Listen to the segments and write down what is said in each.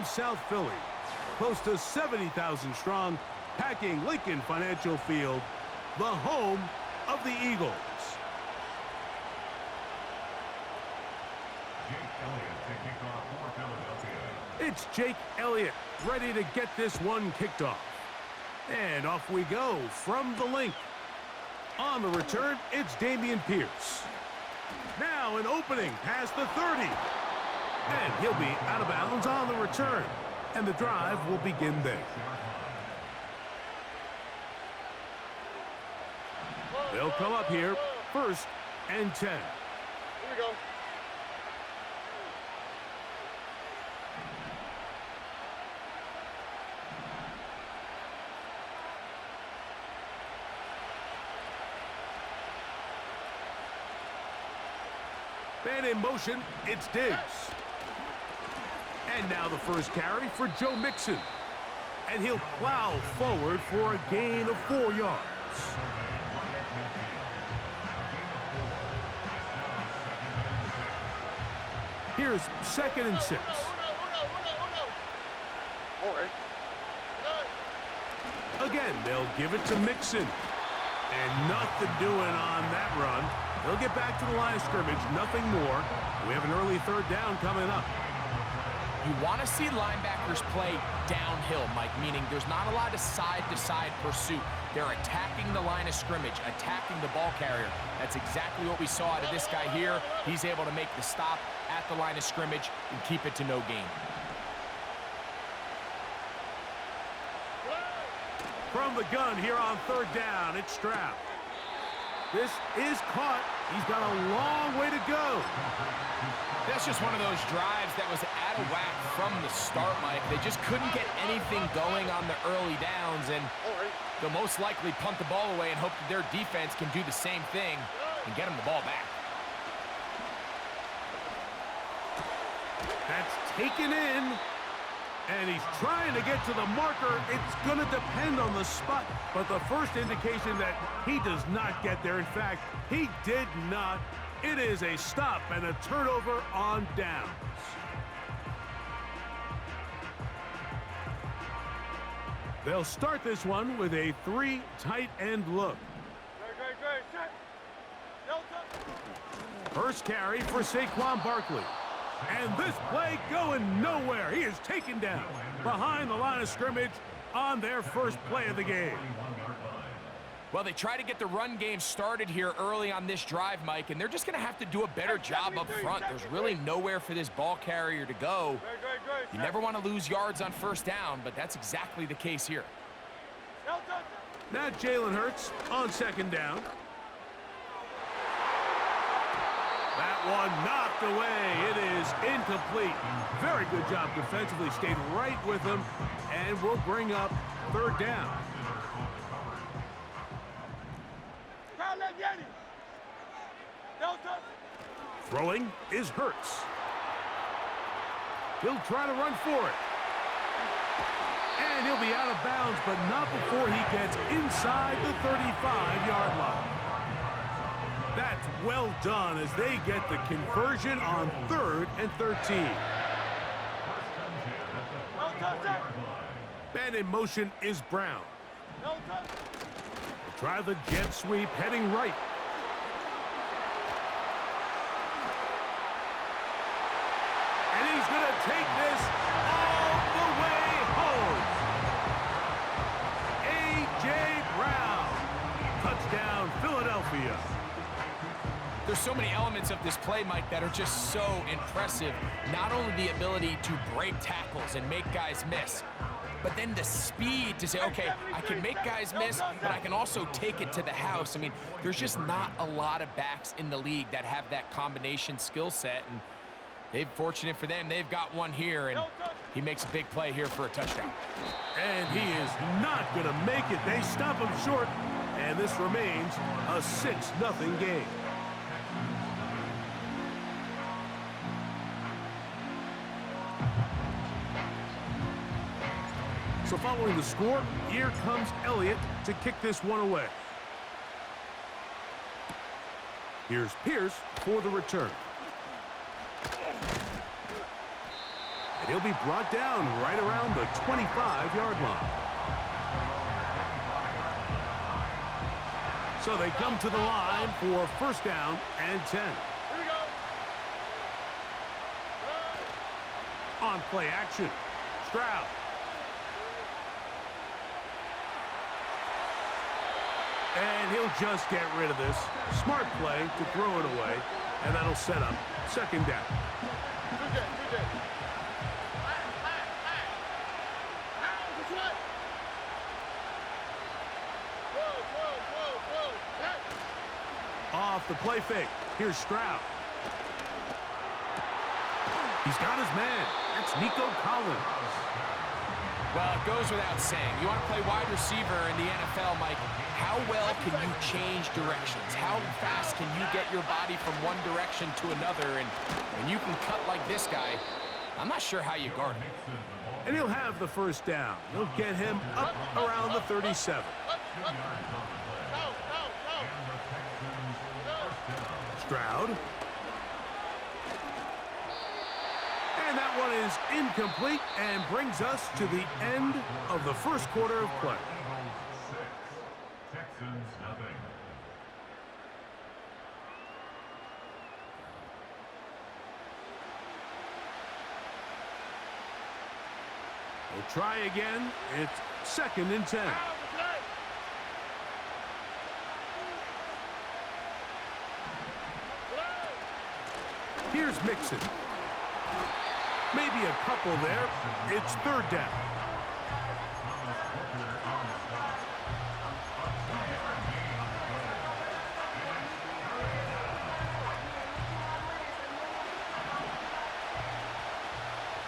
of South Philly, close to 70,000 strong, packing Lincoln Financial Field, the home of the Eagles. It's Jake Elliott ready to get this one kicked off. And off we go from the link. On the return, it's Dameon Pierce. Now an opening past the 30. And he'll be out of bounds on the return. And the drive will begin there. They'll come up here, 1st and 10. Here we go. And in motion, it's Diggs. And now the first carry for Joe Mixon. And he'll plow forward for a gain of 4 yards. Here's 2nd and 6. All right. Again, they'll give it to Mixon. And nothing doing on that run. They'll get back to the line of scrimmage, nothing more. We have an early 3rd down coming up. You want to see linebackers play downhill, Mike, meaning there's not a lot of side-to-side pursuit. They're attacking the line of scrimmage, attacking the ball carrier. That's exactly what we saw out of this guy here. He's able to make the stop at the line of scrimmage and keep it to no gain. From the gun here on 3rd down, it's Stroud. This is caught. He's got a long way to go. That's just one of those drives that was out of whack from the start, Mike. They just couldn't get anything going on the early downs, and they'll most likely punt the ball away and hope that their defense can do the same thing and get them the ball back. That's taken in. And he's trying to get to the marker. It's going to depend on the spot. But the first indication that he does not get there. In fact, he did not. It is a stop and a turnover on downs. They'll start this one with a 3 tight end look. First carry for Saquon Barkley. And this play going nowhere. He is taken down behind the line of scrimmage on their first play of the game. Well, they try to get the run game started here early on this drive, Mike, and they're just going to have to do a better job up front. There's really nowhere for this ball carrier to go. You never want to lose yards on 1st down, but that's exactly the case here. Now Jalen Hurts on 2nd down. That one knocked away. It is incomplete. Very good job defensively. Stayed right with him. And we'll bring up 3rd down. Throwing is Hurts. He'll try to run for it. And he'll be out of bounds, but not before he gets inside the 35-yard line. That's well done as they get the conversion on 3rd and 13. And in motion is Brown. Try the jet sweep heading right. And he's going to take this all the way home. A.J. Brown. Touchdown, Philadelphia. There's so many elements of this play, Mike, that are just so impressive. Not only the ability to break tackles and make guys miss, but then the speed to say, okay, I can make guys miss, but I can also take it to the house. I mean, there's just not a lot of backs in the league that have that combination skill set, and fortunate for them, they've got one here, and he makes a big play here for a touchdown. And he is not going to make it. They stop him short, and this remains a 6-0 game. So following the score, here comes Elliott to kick this one away. Here's Pierce for the return. And he'll be brought down right around the 25-yard line. So they come to the line for first down and 10. Here we go. On play action, Stroud. And he'll just get rid of this. Smart play to throw it away, and that'll set up second down. Good day. Off the play fake. Here's Stroud. He's got his man. That's Nico Collins. Well, it goes without saying. You want to play wide receiver in the NFL, Mike. How well can you change directions? How fast can you get your body from one direction to another? And when you can cut like this guy, I'm not sure how you guard him. And he'll have the first down. He'll get him up around the 37. Stroud. And that one is incomplete and brings us to the end of the first quarter of play. Texans nothing. We'll try again. It's second and 10. Here's Mixon. Maybe a couple there. It's third down.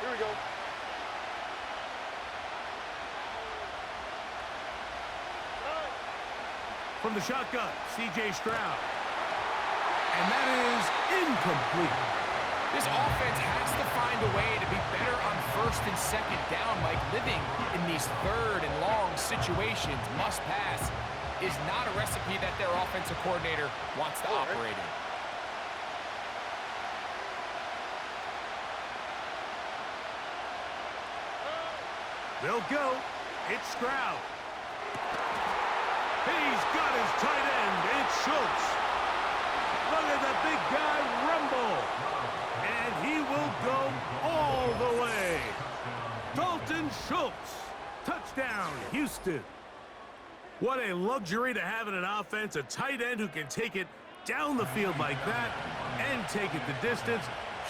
Here we go. From the shotgun, C.J. Stroud. And that is incomplete. This offense has to find a way to be better on first and second down, Mike. Living in these third and long situations, must pass, is not a recipe that their offensive coordinator wants to operate in. They'll go. It's Stroud. He's got his tight end. It's Schultz. Look at the big guy rumble. And he will go all the way. Dalton Schultz. Touchdown, Houston. What a luxury to have in an offense, a tight end who can take it down the field like that and take it the distance.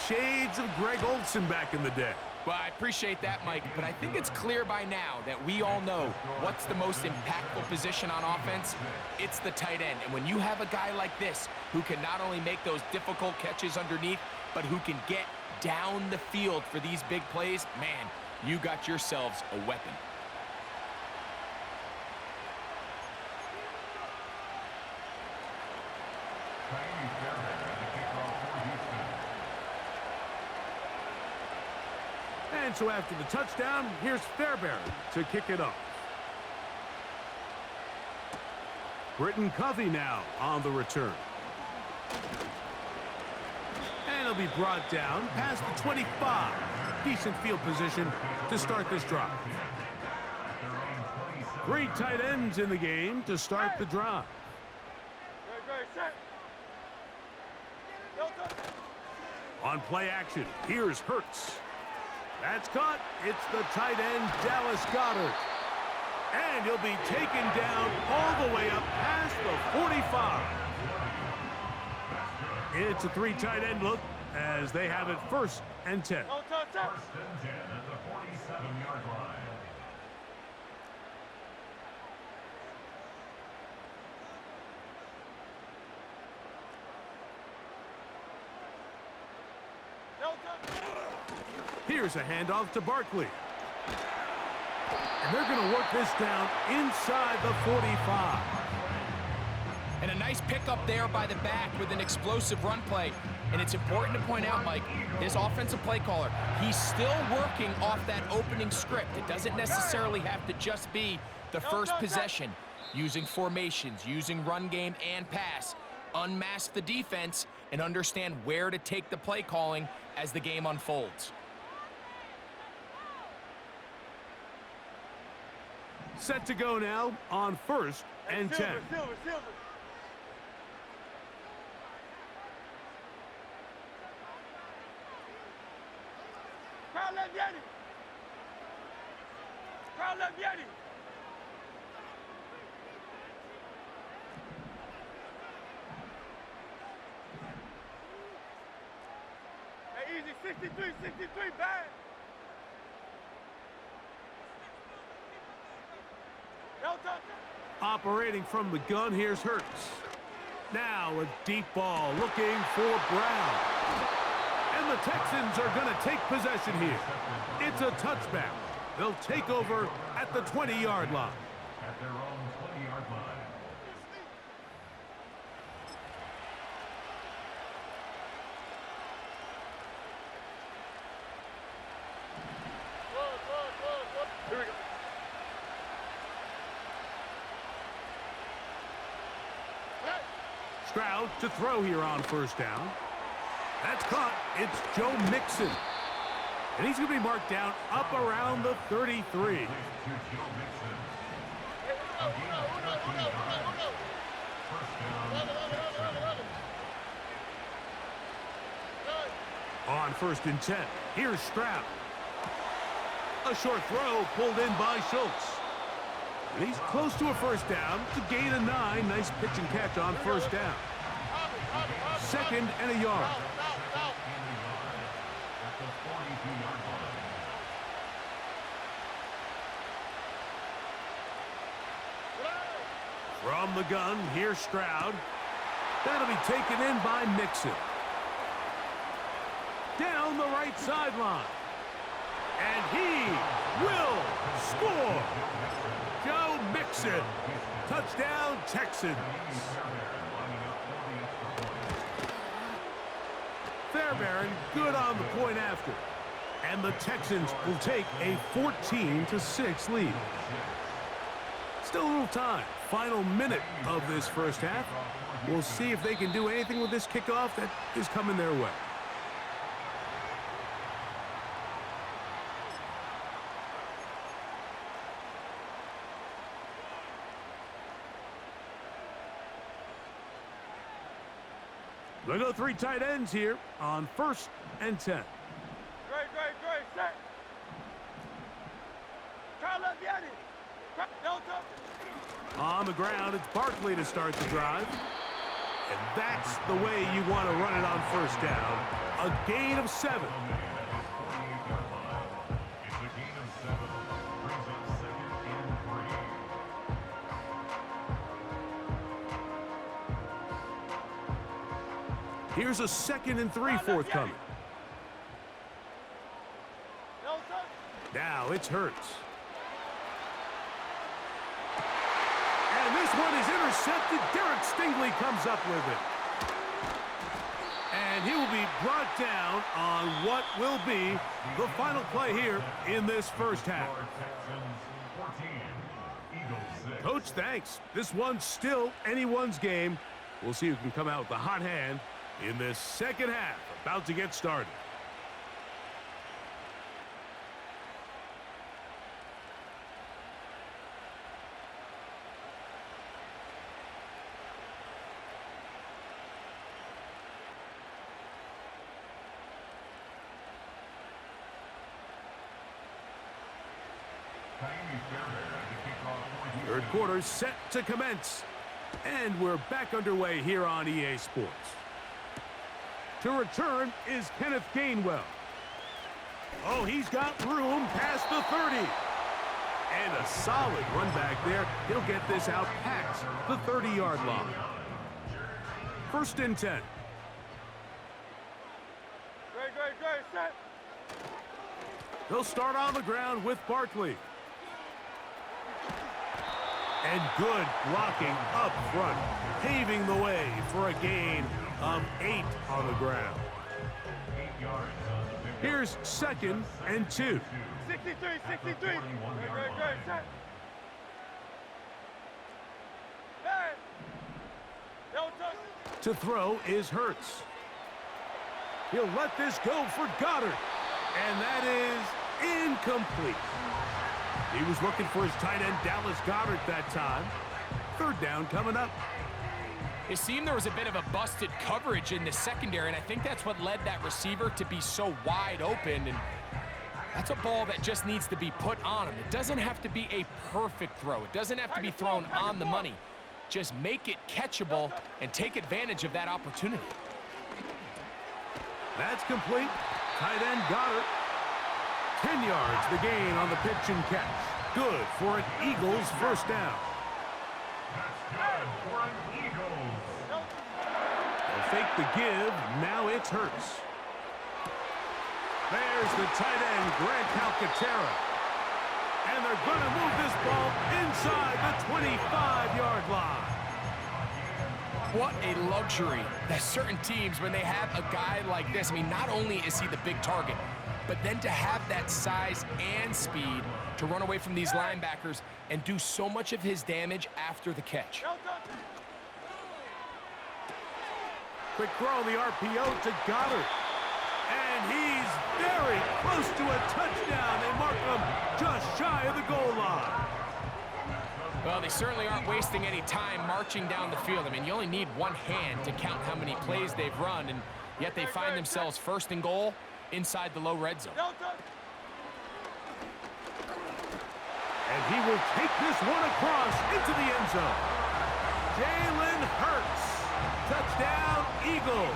Shades of Greg Olsen back in the day. Well, I appreciate that, Mike, but I think it's clear by now that we all know what's the most impactful position on offense. It's the tight end. And when you have a guy like this who can not only make those difficult catches underneath, but who can get down the field for these big plays, man, you got yourselves a weapon. And so after the touchdown, here's Fairbairn to kick it off. Britton Covey now on the return. And he'll be brought down past the 25. Decent field position to start this drive. Three tight ends in the game to start the drive. On play action, here's Hurts. That's caught. It's the tight end, Dallas Goedert. And he'll be taken down all the way up past the 45. It's a three tight end look as they have it first and 10. First and 10 at the 47-yard line. Here's a handoff to Barkley. And they're going to work this down inside the 45. And a nice pickup there by the back with an explosive run play. And it's important to point out, Mike, this offensive play caller, he's still working off that opening script. It doesn't necessarily have to just be the first possession. Using formations, using run game and pass. Unmask the defense and understand where to take the play calling as the game unfolds. Set to go now on 1st and 10. Silver. Crowd left Yeti. Crowd left Yeti. Hey, easy, 63, bad. Operating from the gun, here's Hurts. Now a deep ball looking for Brown. And the Texans are going to take possession here. It's a touchback. They'll take over at the 20-yard line. At their own 20-yard line. Here we go. Stroud to throw here on 1st down. That's caught. It's Joe Mixon. And he's going to be marked down up around the 33. To Joe Mixon. First down, Texans. On 1st and 10, here's Stroud. A short throw pulled in by Schultz. And he's close to a 1st down to gain a 9. Nice pitch and catch on 1st down. 2nd and a yard. At the 42-yard line. From the gun, here's Stroud. That'll be taken in by Mixon. Down the right sideline. And he will score. Joe Mixon. Touchdown, Texans. Fairbairn good on the point after. And the Texans will take a 14-6 lead. Still a little time. Final minute of this 1st half. We'll see if they can do anything with this kickoff that is coming their way. They'll go 3 tight ends here on 1st and 10. Great, set. Crowd left Yeti. Delta. On the ground, it's Barkley to start the drive. And that's the way you want to run it on 1st down. A gain of 7. It's a gain of 7. Brings up 2nd and 3. Here's a 2nd and 3 forthcoming. Now it's Hurts. And this one is intercepted. Derek Stingley comes up with it. And he will be brought down on what will be the final play here in this 1st half. Texans 14, Eagles 6. Coach, thanks. This one's still anyone's game. We'll see who can come out with the hot hand in this 2nd half. About to get started. Third quarter set to commence. And we're back underway here on EA Sports. To return is Kenneth Gainwell. Oh, he's got room past the 30. And a solid run back there. He'll get this out past the 30-yard line. 1st and 10. Great, set. They'll start on the ground with Barkley. And good blocking up front, paving the way for a gain of 8 on the ground. 8 yards on the pickup. Here's 2nd and 2. 63. Great, set. Hey. Delta. To throw is Hurts. He'll let this go for Goddard. And that is incomplete. He was looking for his tight end, Dallas Goedert, that time. Third down coming up. It seemed there was a bit of a busted coverage in the secondary, and I think that's what led that receiver to be so wide open. And that's a ball that just needs to be put on him. It doesn't have to be a perfect throw. It doesn't have to be thrown on the money. Just make it catchable and take advantage of that opportunity. That's complete. Tight end Goddard. 10 yards the gain on the pitch and catch. Good for an Eagles first down. That's good for an Eagles. They'll fake the give. Now it's Hurts. There's the tight end, Grant Calcaterra. And they're going to move this ball inside the 25-yard line. What a luxury that certain teams, when they have a guy like this, I mean, not only is he the big target, but then to have that size and speed to run away from these linebackers and do so much of his damage after the catch. Quick throw, the RPO to Goddard. And he's very close to a touchdown. They mark him just shy of the goal line. Well, they certainly aren't wasting any time marching down the field. I mean, you only need one hand to count how many plays they've run, and yet they find themselves first and goal inside the low red zone. And he will take this one across into the end zone. Jalen Hurts. Touchdown, Eagles.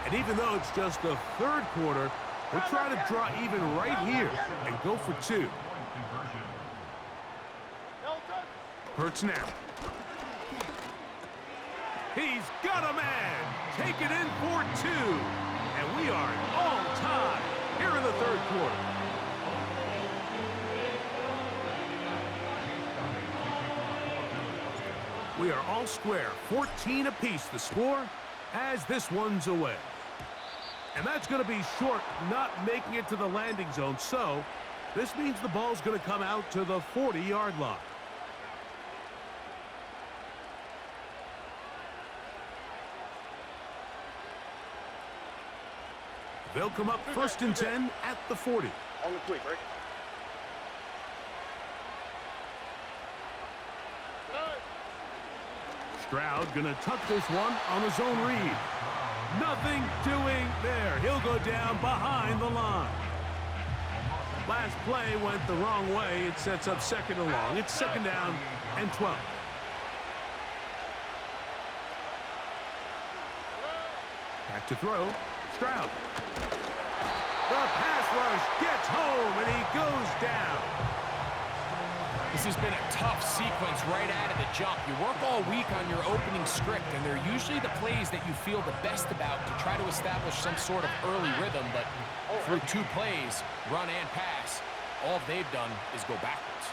And even though it's just the third quarter, they're trying to draw even right here and go for two. Hurts now. He's got a man. Take it in for two. And we are all tied here in the third quarter. We are all square, 14 apiece the score as this one's away. And that's going to be short, not making it to the landing zone. So this means the ball's going to come out to the 40-yard line. They'll come up first and 10 at the 40. On the quick, right? Stroud gonna tuck this one on his own read. Nothing doing there. He'll go down behind the line. Last play went the wrong way. It sets up second and long. It's second down and 12. Back to throw. Stroud. The pass rush gets home, and he goes down. This has been a tough sequence right out of the jump. You work all week on your opening script, and they're usually the plays that you feel the best about to try to establish some sort of early rhythm, but through two plays, run and pass, all they've done is go backwards.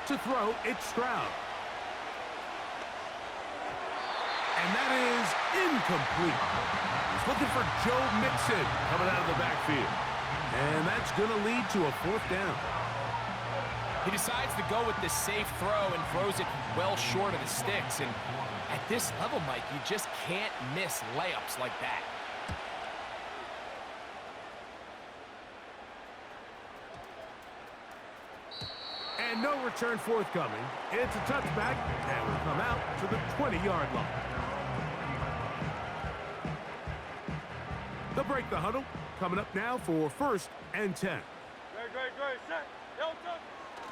To throw, it's Stroud. And that is incomplete. He's looking for Joe Mixon coming out of the backfield. And that's going to lead to a fourth down. He decides to go with the safe throw and throws it well short of the sticks. And at this level, Mike, you just can't miss layups like that. And no return forthcoming. It's a touchback, and will come out to the 20-yard line. They'll break the huddle. Coming up now for first and 10. Great, set.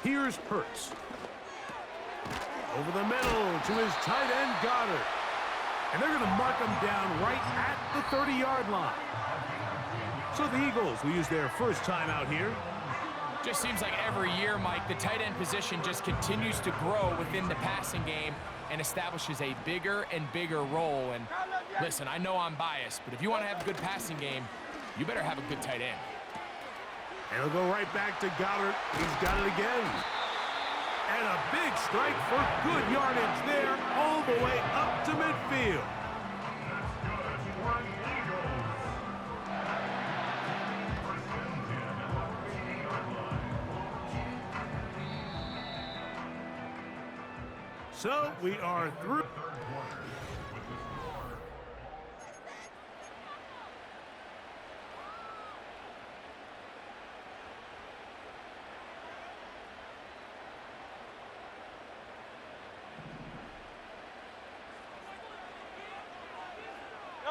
Here's Hurts. Over the middle to his tight end, Goddard. And they're going to mark him down right at the 30-yard line. So the Eagles will use their first time out here. Just seems like every year, Mike, the tight end position just continues to grow within the passing game and establishes a bigger and bigger role. And listen, I know I'm biased, but if you want to have a good passing game, you better have a good tight end. And he'll go right back to Goddard. He's got it again. And a big strike for good yardage there all the way up to midfield. So we are through.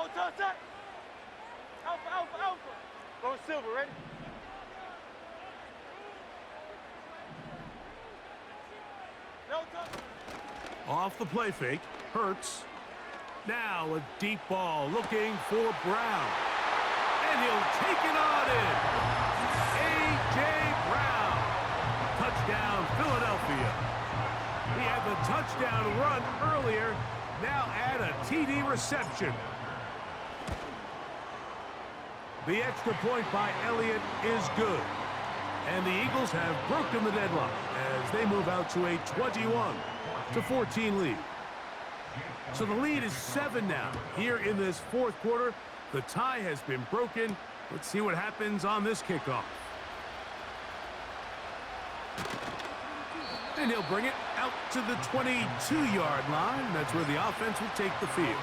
No touch, set. Alpha, alpha, alpha. Go silver, ready? No touch. Off the play fake. Hurts. Now a deep ball looking for Brown. And he'll take it on in. A.J. Brown. Touchdown, Philadelphia. He had the touchdown run earlier. Now add a TD reception. The extra point by Elliott is good. And the Eagles have broken the deadlock as they move out to a 21-14 lead. So the lead is 7 now. Here in this fourth quarter, the tie has been broken. Let's see what happens on this kickoff. And he'll bring it out to the 22-yard line. That's where the offense will take the field.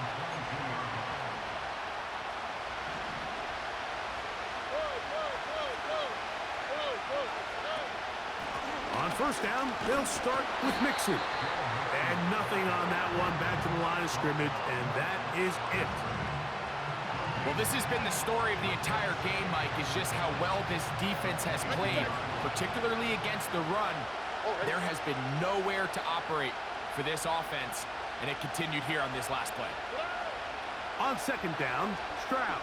On first down, they'll start with Mixon. And nothing on that one, back to the line of scrimmage, and that is it. Well, this has been the story of the entire game, Mike, is just how well this defense has played, particularly against the run. There has been nowhere to operate for this offense, and it continued here on this last play. On second down, Stroud.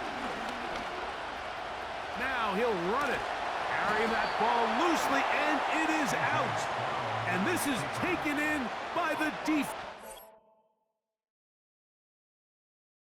Now he'll run it. Carrying that ball loosely, and it is out. And this is taken in by the defense.